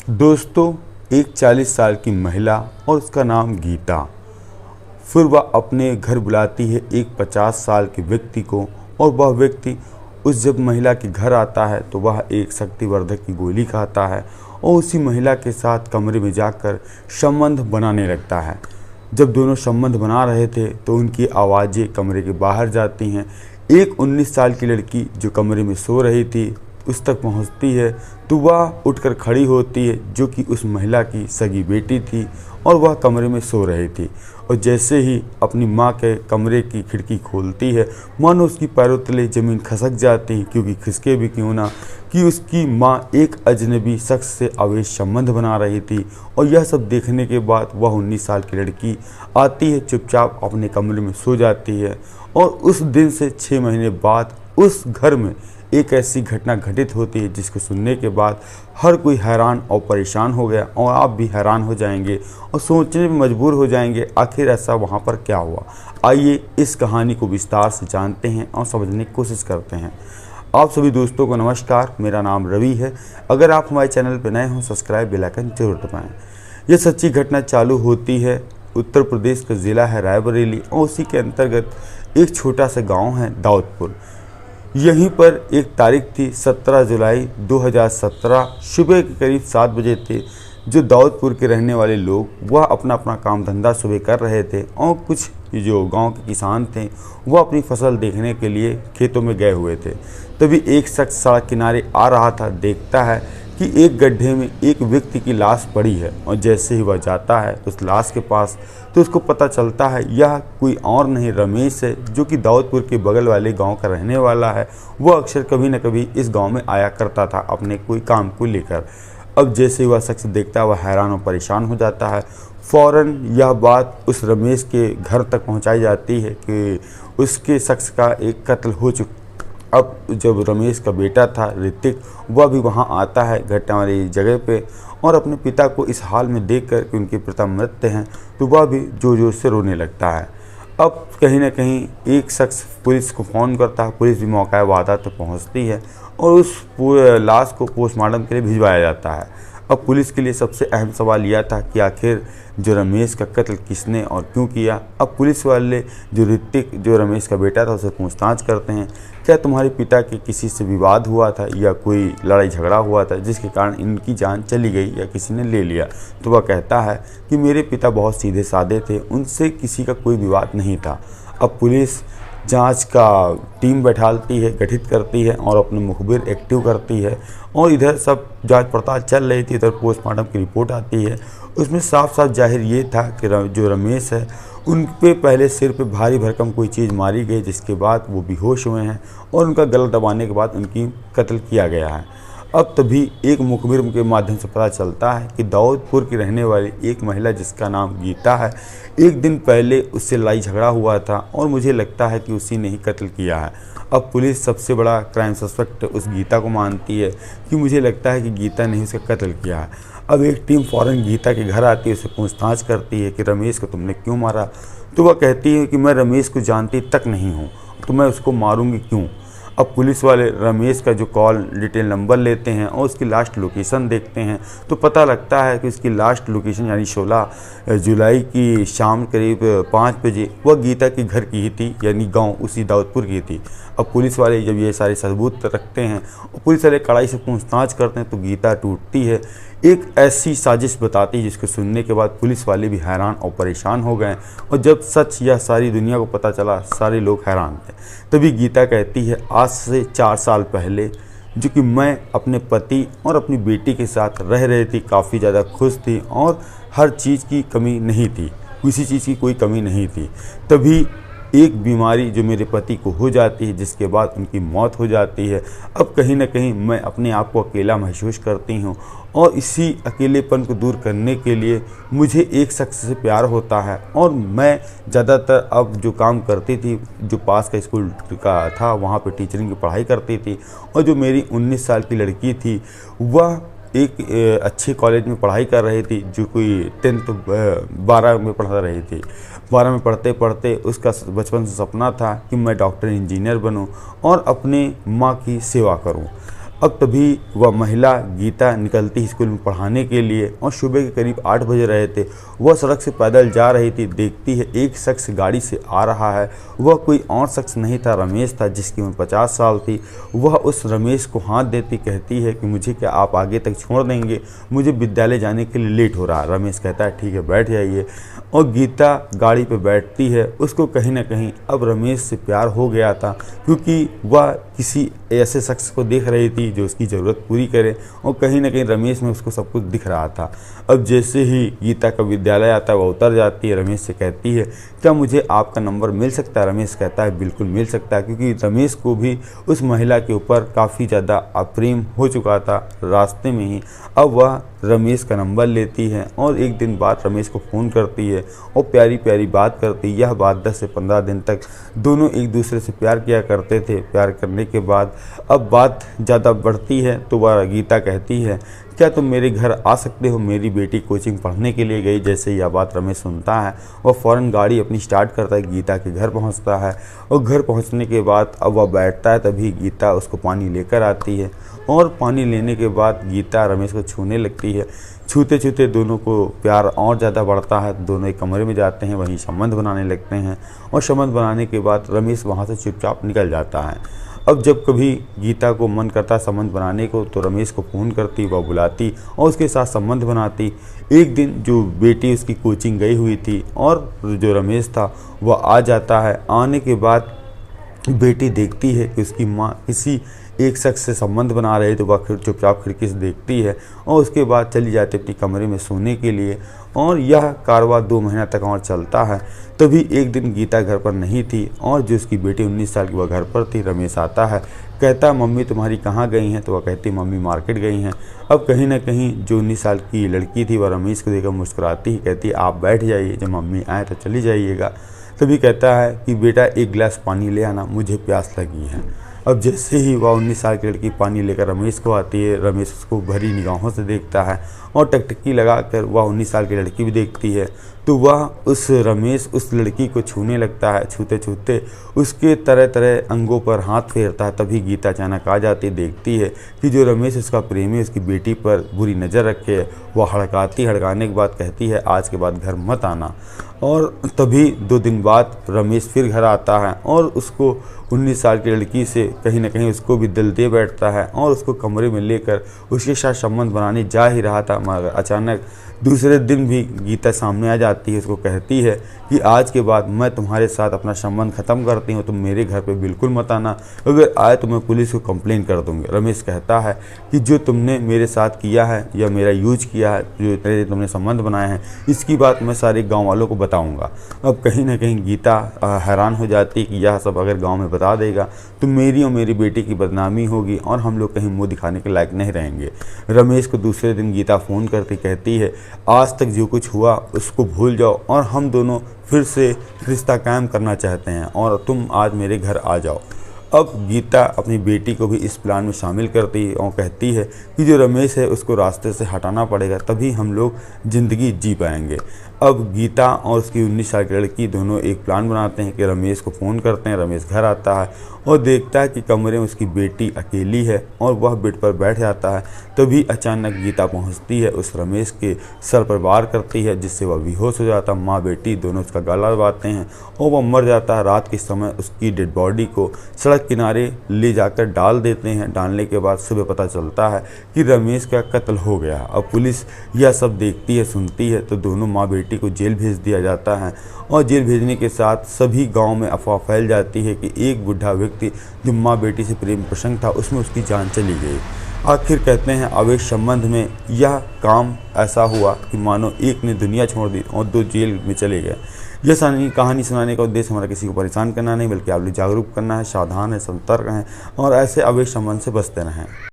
दोस्तों, एक 40 साल की महिला और उसका नाम गीता। फिर वह अपने घर बुलाती है एक 50 साल के व्यक्ति को, और वह व्यक्ति जब महिला के घर आता है तो वह एक शक्तिवर्धक की गोली खाता है और उसी महिला के साथ कमरे में जाकर संबंध बनाने लगता है। जब दोनों संबंध बना रहे थे तो उनकी आवाज़ें कमरे के बाहर जाती हैं। एक 19 साल की लड़की जो कमरे में सो रही थी उस तक पहुंचती है तो वह उठकर खड़ी होती है, जो कि उस महिला की सगी बेटी थी और वह कमरे में सो रही थी। और जैसे ही अपनी माँ के कमरे की खिड़की खोलती है, मानो उसकी पैरों तले ज़मीन खसक जाती है, क्योंकि खिसके भी क्यों ना कि उसकी माँ एक अजनबी शख्स से अवैध संबंध बना रही थी। और यह सब देखने के बाद वह 19 साल की लड़की आती है, चुपचाप अपने कमरे में सो जाती है। और उस दिन से 6 महीने बाद उस घर में एक ऐसी घटना घटित होती है जिसको सुनने के बाद हर कोई हैरान और परेशान हो गया, और आप भी हैरान हो जाएंगे और सोचने में मजबूर हो जाएंगे आखिर ऐसा वहाँ पर क्या हुआ। आइए इस कहानी को विस्तार से जानते हैं और समझने की कोशिश करते हैं। आप सभी दोस्तों को नमस्कार, मेरा नाम रवि है। अगर आप हमारे चैनल पर नए हों, सब्सक्राइब बेल आइकन जरूर दबाएँ। यह सच्ची घटना चालू होती है उत्तर प्रदेश का ज़िला है रायबरेली, और उसी के अंतर्गत एक छोटा सा गाँव है दाऊदपुर। यहीं पर एक तारीख थी 17 जुलाई 2017, सुबह के करीब 7 बजे थे। जो दाऊदपुर के रहने वाले लोग वह अपना काम धंधा सुबह कर रहे थे, और कुछ जो गांव के किसान थे वह अपनी फसल देखने के लिए खेतों में गए हुए थे। तभी एक शख्स सड़क किनारे आ रहा था, देखता है कि एक गड्ढे में एक व्यक्ति की लाश पड़ी है। और जैसे ही वह जाता है उस लाश के पास तो उसको पता चलता है यह कोई और नहीं रमेश है, जो कि दाऊदपुर के बगल वाले गांव का रहने वाला है। वह अक्सर कभी न कभी इस गांव में आया करता था अपने कोई काम को लेकर। अब जैसे ही वह शख्स देखता है वह हैरान और परेशान हो जाता है। फ़ौरन यह बात उस रमेश के घर तक पहुँचाई जाती है कि उसके शख्स का एक कत्ल हो चुका। अब जब रमेश का बेटा था ऋतिक, वह भी वहां आता है घटना वाली जगह पे, और अपने पिता को इस हाल में देखकर कि उनके पिता मृत हैं तो वह भी जोर जोर से रोने लगता है। अब कहीं ना कहीं एक शख्स पुलिस को फ़ोन करता है। पुलिस भी मौका वादा तो पहुंचती है और उस लाश को पोस्टमार्टम के लिए भिजवाया जाता है। अब पुलिस के लिए सबसे अहम सवाल यह था कि आखिर जो रमेश का कत्ल किसने और क्यों किया। अब पुलिस वाले जो ऋतिक जो रमेश का बेटा था उसे पूछताछ करते हैं, क्या तुम्हारे पिता के किसी से विवाद हुआ था या कोई लड़ाई झगड़ा हुआ था जिसके कारण इनकी जान चली गई या किसी ने ले लिया। तो वह कहता है कि मेरे पिता बहुत सीधे साधे थे, उनसे किसी का कोई विवाद नहीं था। अब पुलिस जांच का टीम बैठाती है, गठित करती है और अपने मुखबिर एक्टिव करती है, और इधर सब जांच पड़ताल चल रही थी। इधर पोस्टमार्टम की रिपोर्ट आती है, उसमें साफ साफ जाहिर ये था कि जो रमेश है उन पे पहले सिर पे भारी भरकम कोई चीज़ मारी गई, जिसके बाद वो बेहोश हुए हैं और उनका गला दबाने के बाद उनकी कत्ल किया गया है। अब तभी एक मुखबिर के माध्यम से पता चलता है कि दाऊदपुर की रहने वाली एक महिला जिसका नाम गीता है, एक दिन पहले उससे लड़ाई झगड़ा हुआ था और मुझे लगता है कि उसी ने ही कत्ल किया है। अब पुलिस सबसे बड़ा क्राइम सस्पेक्ट उस गीता को मानती है कि मुझे लगता है कि गीता ने ही उसका कत्ल किया है। अब एक टीम फ़ौरन गीता के घर आती है, उसे पूछताछ करती है कि रमेश को तुमने क्यों मारा। तो वह कहती है कि मैं रमेश को जानती तक नहीं हूँ, तो मैं उसको मारूंगी क्यों। अब पुलिस वाले रमेश का जो कॉल डिटेल नंबर लेते हैं और उसकी लास्ट लोकेशन देखते हैं तो पता लगता है कि उसकी लास्ट लोकेशन यानी 16 जुलाई की शाम करीब 5 बजे वह गीता के घर की ही थी, यानी गांव उसी दाऊदपुर की थी। अब पुलिस वाले जब ये सारे सबूत रखते हैं और पुलिस वाले कड़ाई से पूछताछ करते हैं तो गीता टूटती है, एक ऐसी साजिश बताती है जिसको सुनने के बाद पुलिस वाले भी हैरान और परेशान हो गए। और जब सच यह सारी दुनिया को पता चला, सारे लोग हैरान थे। तभी गीता कहती है, आज से 4 साल पहले जो कि मैं अपने पति और अपनी बेटी के साथ रह रही थी, काफ़ी ज़्यादा खुश थी और हर चीज़ की कमी नहीं थी, किसी चीज़ की कोई कमी नहीं थी। तभी एक बीमारी जो मेरे पति को हो जाती है, जिसके बाद उनकी मौत हो जाती है। अब कहीं ना कहीं मैं अपने आप को अकेला महसूस करती हूँ, और इसी अकेलेपन को दूर करने के लिए मुझे एक शख्स से प्यार होता है। और मैं ज़्यादातर अब जो काम करती थी, जो पास का स्कूल का था वहाँ पे टीचरिंग की पढ़ाई करती थी, और जो मेरी 19 साल की लड़की थी वह एक अच्छे कॉलेज में पढ़ाई कर रही थी, जो कोई 12 में पढ़ा रही थी। 12 में पढ़ते पढ़ते उसका बचपन से सपना था कि मैं डॉक्टर इंजीनियर बनूं और अपने माँ की सेवा करूं। अब तभी वह महिला गीता निकलती स्कूल में पढ़ाने के लिए और सुबह के करीब 8 बज रहे थे। वह सड़क से पैदल जा रही थी। देखती है एक शख्स गाड़ी से आ रहा है। वह कोई और शख्स नहीं था, रमेश था, जिसकी उम्र 50 साल थी। वह उस रमेश को हाथ देती कहती है कि मुझे क्या आप आगे तक छोड़ देंगे, मुझे विद्यालय जाने के लिए लेट हो रहा है। रमेश कहता है ठीक है बैठ जाइए, और गीता गाड़ी पर बैठती है। उसको कहीं ना कहीं अब रमेश से प्यार हो गया था, क्योंकि वह किसी ऐसे शख्स को देख रही थी जो उसकी ज़रूरत पूरी करे, और कहीं ना कहीं रमेश में उसको सब कुछ दिख रहा था। अब जैसे ही गीता का विद्यालय आता है वह उतर जाती है। रमेश से कहती है क्या मुझे आपका नंबर मिल सकता है। रमेश कहता है बिल्कुल मिल सकता है, क्योंकि रमेश को भी उस महिला के ऊपर काफ़ी ज़्यादा प्रेम हो चुका था रास्ते में ही। अब वह रमेश का नंबर लेती है और एक दिन बाद रमेश को फ़ोन करती है और प्यारी प्यारी बात करती है। यह बात 10 से 15 दिन तक दोनों एक दूसरे से प्यार किया करते थे। प्यार करने के बाद अब बात ज़्यादा बढ़ती है तो वह गीता कहती है क्या तुम मेरे घर आ सकते हो, मेरी बेटी कोचिंग पढ़ने के लिए गई। जैसे यह बात रमेश सुनता है वह फ़ौरन गाड़ी अपनी स्टार्ट करता है, गीता के घर पहुंचता है। और घर पहुंचने के बाद अब वह बैठता है, तभी गीता उसको पानी लेकर आती है, और पानी लेने के बाद गीता रमेश को छूने लगती है। छूते छूते दोनों को प्यार और ज़्यादा बढ़ता है। दोनों एक कमरे में जाते हैं, वहीं संबंध बनाने लगते हैं, और संबंध बनाने के बाद रमेश वहाँ से चुपचाप निकल जाता है। अब जब कभी गीता को मन करता संबंध बनाने को तो रमेश को फ़ोन करती, वह बुलाती और उसके साथ संबंध बनाती। एक दिन जो बेटी उसकी कोचिंग गई हुई थी और जो रमेश था वह आ जाता है। आने के बाद बेटी देखती है कि उसकी माँ किसी एक शख्स से संबंध बना रहे तो वह चुपचाप खिड़की से देखती है और उसके बाद चली जाती अपनी कमरे में सोने के लिए। और यह कारवां 2 महीना तक और चलता है। तभी एक दिन गीता घर पर नहीं थी और जो उसकी बेटी 19 साल की वह घर पर थी। रमेश आता है, कहता मम्मी तुम्हारी कहाँ गई हैं, तो वह कहती मम्मी मार्केट गई हैं। अब कहीं ना कहीं जो 19 साल की लड़की थी वह रमेश को देखकर मुस्कुराती ही कहती आप बैठ जाइए, जब मम्मी आए तो चली जाइएगा। तभी कहता है कि बेटा एक गिलास पानी ले आना, मुझे प्यास लगी है। अब जैसे ही वह 19 साल की लड़की पानी लेकर रमेश को आती है, रमेश उसको भरी निगाहों से देखता है और टकटकी लगाकर वह 19 साल की लड़की भी देखती है। तो वह रमेश उस लड़की को छूने लगता है। छूते छूते उसके तरह तरह अंगों पर हाथ फेरता है। तभी गीता अचानक आ जाती, देखती है कि जो रमेश उसका प्रेमी उसकी बेटी पर बुरी नज़र रखे है। वह हड़काने के बाद कहती है आज के बाद घर मत आना। और तभी 2 दिन बाद रमेश फिर घर आता है और उसको 19 साल की लड़की से कहीं ना कहीं उसको भी दिल दे बैठता है और उसको कमरे में लेकर उसके साथ संबंध बनाने जा ही रहा था, मगर अचानक दूसरे दिन भी गीता सामने आ जाती है। उसको कहती है कि आज के बाद मैं तुम्हारे साथ अपना संबंध ख़त्म करती हूँ, तुम मेरे घर पे बिल्कुल मत आना, अगर आए तो मैं पुलिस को कंप्लेन कर दूँगी। रमेश कहता है कि जो तुमने मेरे साथ किया है या मेरा यूज किया है, जो तुमने संबंध बनाए हैं, इसकी बात मैं सारे गाँव वालों को बताऊँगा। अब कहीं ना कहीं गीता हैरान हो जाती कि यह सब अगर गाँव में बता देगा तो मेरी और मेरी बेटी की बदनामी होगी और हम लोग कहीं मुँह दिखाने के लायक नहीं रहेंगे। रमेश को दूसरे दिन गीता फ़ोन करती कहती है आज तक जो कुछ हुआ उसको भूल जाओ और हम दोनों फिर से रिश्ता कायम करना चाहते हैं और तुम आज मेरे घर आ जाओ। अब गीता अपनी बेटी को भी इस प्लान में शामिल करती है और कहती है कि जो रमेश है उसको रास्ते से हटाना पड़ेगा, तभी हम लोग ज़िंदगी जी पाएंगे। अब गीता और उसकी 19 साल की लड़की दोनों एक प्लान बनाते हैं कि रमेश को फ़ोन करते हैं। रमेश घर आता है और देखता है कि कमरे में उसकी बेटी अकेली है और वह बेड पर बैठ जाता है। तभी अचानक गीता पहुंचती है, उस रमेश के सर पर वार करती है जिससे वह बेहोश हो जाता है। माँ बेटी दोनों उसका गला दबाते हैं और वह मर जाता है। रात के समय उसकी डेड बॉडी को सड़क किनारे ले जाकर डाल देते हैं। डालने के बाद सुबह पता चलता है कि रमेश का कत्ल हो गया। अब पुलिस यह सब देखती है, सुनती है, तो दोनों माँ बेटी को जेल भेज दिया जाता है और जेल भेजने के साथ सभी गांव में अफवाह फैल जाती है कि एक बुढ़ा व्यक्ति जो माँ बेटी से प्रेम प्रसंग था उसमें उसकी जान चली गई। आखिर कहते हैं अवैध संबंध में यह काम ऐसा हुआ कि मानो एक ने दुनिया छोड़ दी और 2 जेल में चले गए। यह कहानी सुनाने का उद्देश्य हमारा किसी को परेशान करना नहीं, बल्कि आप लोग जागरूक करना है, सावधान है, सतर्क हैं और ऐसे अवैध संबंध से बचते रहें।